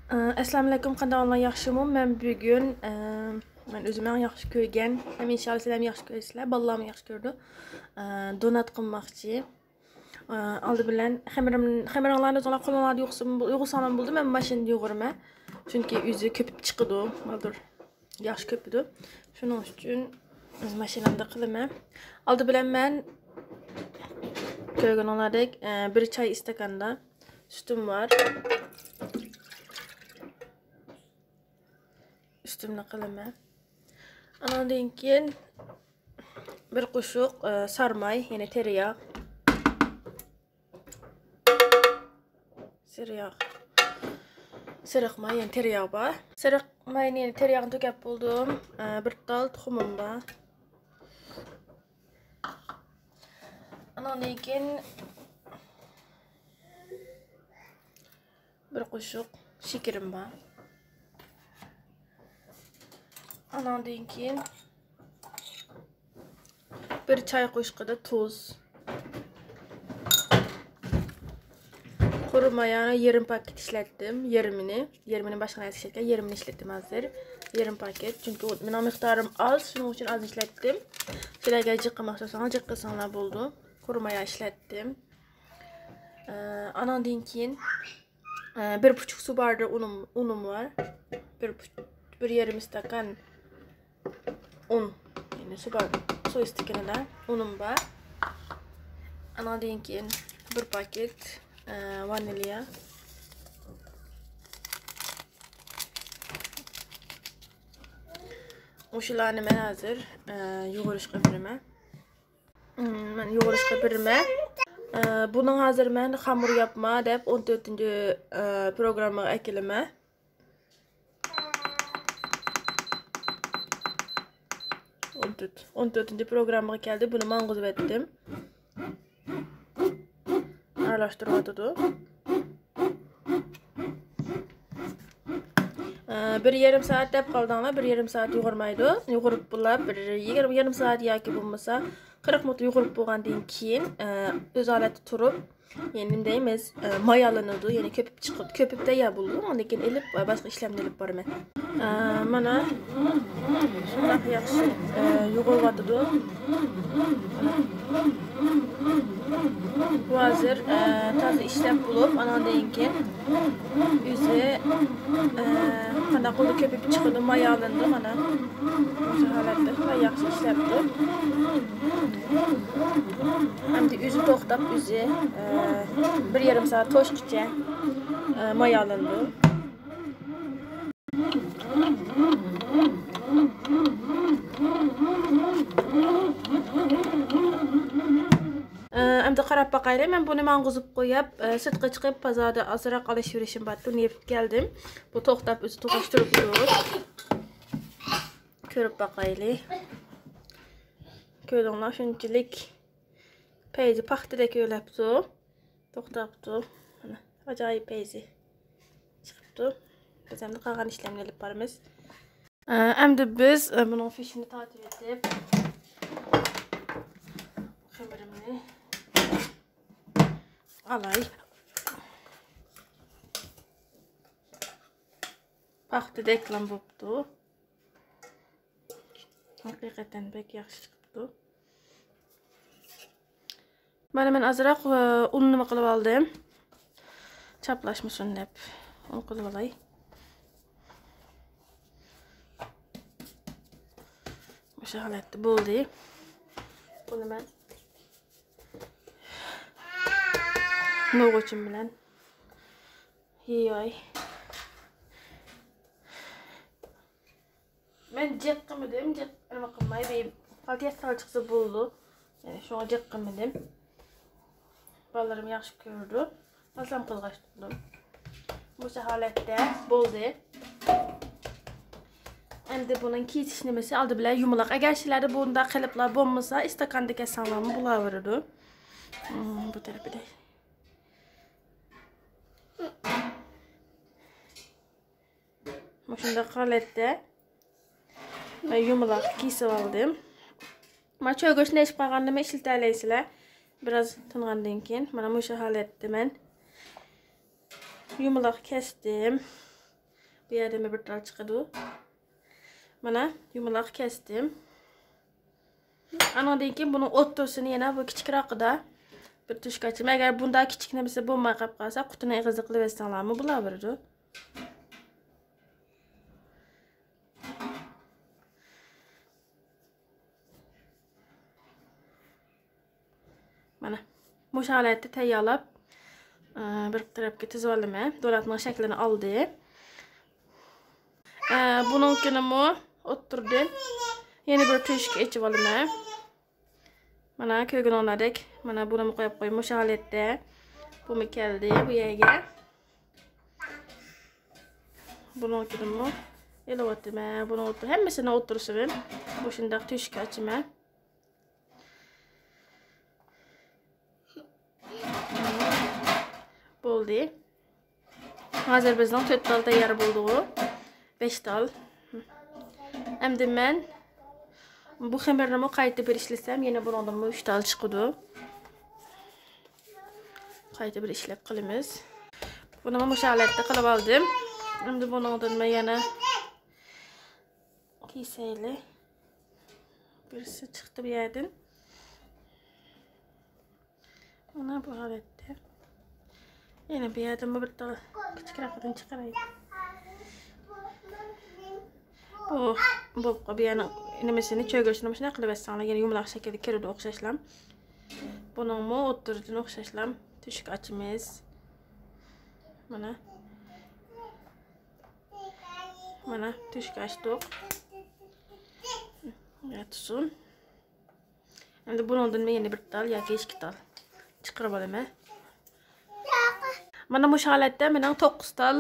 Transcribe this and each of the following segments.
Assalamu alaykum, qanday olman, yaxshimi? Men bugun men o'zimni yaxshi ko'rgan, ham inshaalloh sizlar ham yaxshi ko'rasizlar, bolalarni yaxshi ko'rdi. Donat qilmoqchi. Oldi bilan xamirlarni o'zinglar qo'linglarda yo'g'salam bo'ldi. Men mashinada yo'g'iraman. Chunki o'zi ko'pib chiqdi, maldur. Yaxshi ko'pidi. Shuning uchun o'z mashinamda qilaman. Oldi bilan men ko'rganingizdek bir choy istakanda sütüm var. Üstümde qilaman. Andan keyin bir qo'shiq sarmay, ya'ni teriyaq. Siriq may, ya'ni teriyaq bor. Siriq mayni, ya'ni teriyaqni to'kib bo'ldim. Bir tal tuxumim bor. Andan keyin bir qo'shiq shakarim bor. Andan keyin bir çay qo'shqida tuz. Quru mayani yarım paket ishlatdim, yarmini boshqa narsa ishlatgan, yarmini ishlatdim hozir. Yarım paket, chunki mening miqdorim oz, shuning uchun oz ishlatdim. Sizlarga jiqqamoq istasangiz jiqqasanlar bo'ldi. Quru maya ishlatdim. Andan keyin 1,5 su bardağı unum var. Bir yarım stakan un, yani su istakanida unum var. Andan keyin bir paket vanilya. O'shalarni men hozir yo'g'irishga beraman. Men yo'g'irishga beraman. Bunun hozir men hamur yapma deb 14-programmaga ekilaman. 14-programmaga keldi. Buni mang'izib etdim. Aralashtirib o'tadi. Bir yarım saat deb qoldinglar, bir yarım saat yo'g'irmaydi. Yo'g'irib bo'lib, bir yarım saat yoki bo'lmasa 40 minut yo'g'irib bo'lgandan keyin o'z holatida turib, yani deymiz, mayalanadi, ya'ni ko'pibda ya bo'ldi. Undan keyin elib boshqa ishlamni olib boraman. Mana shunday yaxshi yo'g'irib bu hozir toza ishlab bo'lib, andan keyin o'zi qanday qilib ko'pib chiqdi, mayalandi mana. O'sha holatda yaxshi ishlabdi. Hamda o'zi to'xtab, o'zi bir yarım saat to'shqicha mayalandi. Endi qarab baqaylik. Men buni mang'izib qo'yib, sirtqa chiqib bozorda ozroq alış-verishim bor. Uni yeb keldim. Bu to'xtab o'zi to'qashtirib turibdi. Ko'rib baqaylik. Ko'rdinglar, shunchalik peyzi paxtadek o'ylabdi. To'xtabdi. Mana ajoyib peyzi chiqibdi. Biz endi qolgan ishlarni olib boramiz. Endi biz buning fishini tortib etib xamirimni alay. Paxtadek lan bo'pti. Haqiqatan bek yaxshi chiqibdi. Mana men azroq unni nima qilib oldim. Chaplashmasin deb un qilib olay. O'sha holatda bo'ldi. Buni men no'g'uchim bilan yeyoy. Men jiqqimidim, nima qilmay, qoltiya sal chiqsa bo'ldi. Yani shunga jiqqimidim. Bolalarim yaxshi ko'rdi. Aslam qilg'ashtirdim. O'sha holatda bo'ldi. Endi buning kesish nimasi oldi bilan yumaloq. Agar sizlarda bunda qiliblar bo'lmasa, istakanda kesanlarmi bo'laveradi. Bu tarafida. Shunda holatda men yumaloq kesib oldim. Men choy go'shtini yechib qolganimda ishlatalaysizlar. Biraz tingandan keyin mana bu holatda men yumaloq kesdim. Bu yerden bir tal çıkıdı. Mana yumaloq kestim. Anadan keyin buni o'rtasini yana bu kichikroqida bir tushga ochim. Agar bunda kichkina bo'lsa bo'lmay qolib qolsa, qutini ig'izni qilib bersanlarmi bo'laveradi. Mana bu holatda tayyorlab bir tarafga tizib olaman. Donatning shaklini oldi. Bununkini o'ttirdim. Yana bir tushga ichib olaman. Mana ko'rganlaridek, mana buni qo'yib qo'yim o'sha holatda. Bu keldi bu yerga. Bununkini elayotdim. Buni o'ttir. Hammasini o'ttirishim. Bu shunday tushga ochaman. Bo'ldi. Hozir bizning 4 tal tayyor bo'ldi. 5 tal. Endi men bu xamirni qayta bir ishlasam, yana bundan 3 tal chiqadi. Qayta bir ishlab qilamiz. Buni mana shu holatda qilib oldim. Endi bundan men yana kesayli. Birisi chiqdi bu yerdan. Mana bu holatda. Yana bu yerdan bir tal kichikroqdan chiqaray. Bu yana nimasini cho'g'ishni shuna qilib bersanlar, yana yumaloq shaklga kiradi o'xshashlam. Buningmi o'ttirdan o'xshashlam tushuk ochimiz. Mana. Mana tushuk ochdik. Yatsin. Endi bundan men yana bir tal yoki 2 tal chiqarib olaman. Mana bu holatda mening 9 tal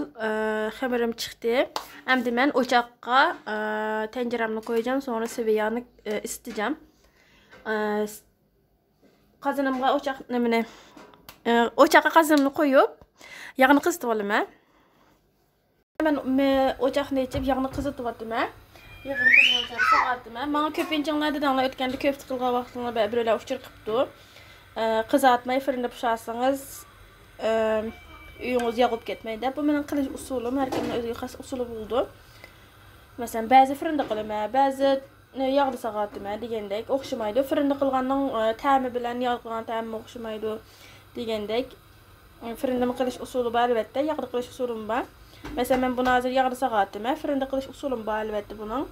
xamirim chiqdi. Endi men o'choqqa tenjeramni qo'yacağım, sonra sıvı yağni isiteceğim. Qozonimga o'choqqa qozonimni qo'yib, yog'ni qizitib olaman. Men o'choqni ichib, yog'ni qizitib-olaman. Yog'ni qizitib so'g'ataman. Menga ko'pincha dadamlar o'tganda ko'p qilgan vaqtlarda birolar uchur qilibdi. Qizartmay fırında pişirsangiz uyingiz yog'ib ketmaydi. Bu mening qilish usulim, har kimning o'ziga xos usuli bo'ldi. Masalan, ba'zi fırında qilaman, ba'zi yog'da so'g'ataman degandek o'xshamaydi. Fırında qilganning ta'mi bilan yog' qilgan ta'mi o'xshamaydi degandek. Fırında qilish usuli bor albatta, yog'da qilish usulim bor. Masalan, men buni hozir yog'da so'g'ataman, fırında qilish usulim bor albatta buning.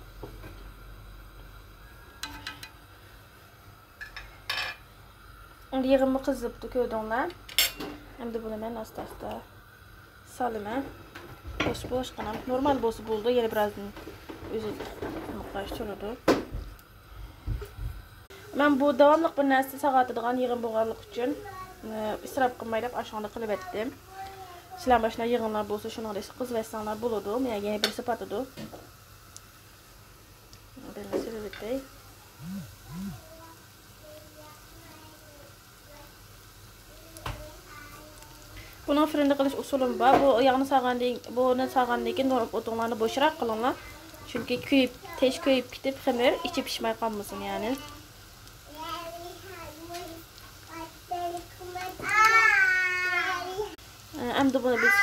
Endi yig'imni qizibdi ko'rdinglar. Endi buni men asta-asta solaman. Bosh qana normal bo'lsa bo'ldi, yana birozdan o'zi muqash turadi. Men bu davomli bir narsa so'g'atadigan yig'im bo'lganligi uchun isrof qilmaylik oshxona qilib etdim. Sizlar boshqa yig'imlar bo'lsa, shuni qizib etsanlar bo'ladi. Menga yana bir sipatadi. Endi nasib etay. Bunun fırında qilish usulim bor. Bu yog'ni sog'gandan keyin o'tinglarni bo'shroq qilinglar. Chunki tez kuyib ketib, xamir ichi pishmay qolmasin, ya'ni. Endi buni biz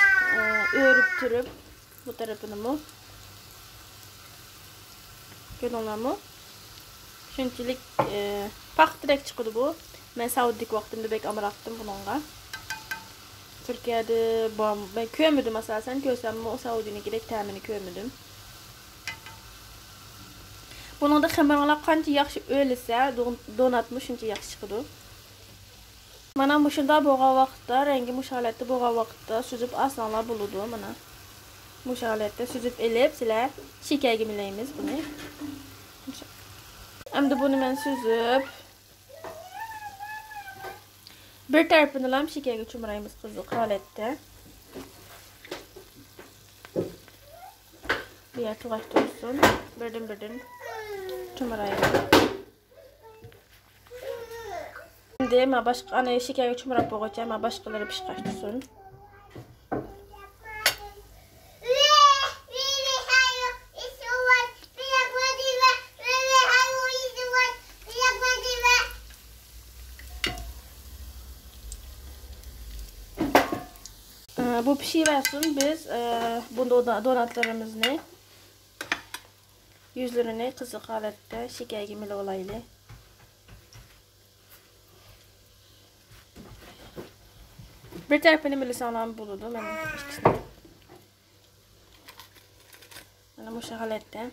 o'rib turib, bu tarafini ko'ringlarmi? Shunchalik paxtidek chiqdi bu. Men saudlik vaqtimda bek amraqdim bunga. Türkiye'de ben kömürdüm asasen, köysem o Saudi'nikidek təmini kömürdüm. Bunun da xəmirlər qancha yaxşı ölsə, donatmı şuncha yaxşı çıxıdı. Mana muşunda boğan vaqtda, rengi muşalatda boğan vaqtda süzüb aslanlar buludu. Mana muşalatda süzüb elib, sizlər şekerge miləyimiz bunu. Endi bunu mən süzüb bir tarafını lam şekerge çumrayımız kızıq holatda. Bir yer tuğaş dursun. Birden çumrayımız. Şimdi başka şekerge çumrayıp boğacağım. Başkaları pişkaç dursun. Bu Bu pişiversin biz bunda donatlarımızı yüzlerini kızık halette şeker gibi olaylı. Bir tarafını milisandan buludu. Ben ikisini. Bana bu halette.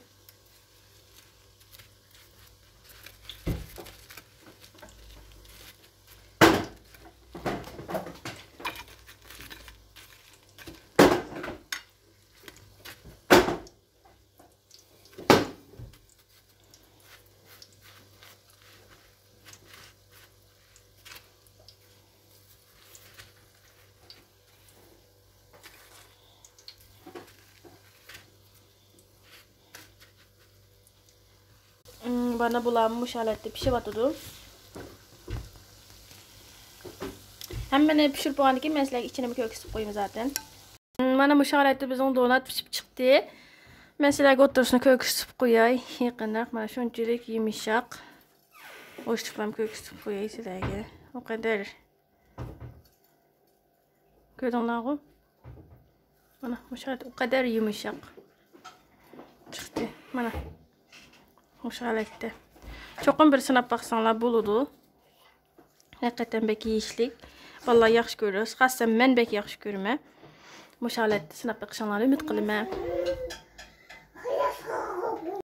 Bana bulanmış halette pişivatıdı. Hemen pişirip bu andaki mesela içine bir köksüp koyayım zaten. Bana bu halette bizim donat pişip çıktı. Mesela oturuşuna köksüp koyay. Yakınlar bana şunçilik yumuşak. Hoşçakalın köksüp koyay sizlerge. O kadar. Gördünler mi? Bana bu halette o kadar yumuşak. Çıktı. Bana. Bu halette. Çoxun bir sınap baxsanlar buludu. Hakikaten bek yeyişlik. Vallahi yaxşı görürüz. Xasən mən bek yaxşı görürəm. Bu halətdə sınap baxsanlar ümid qılım.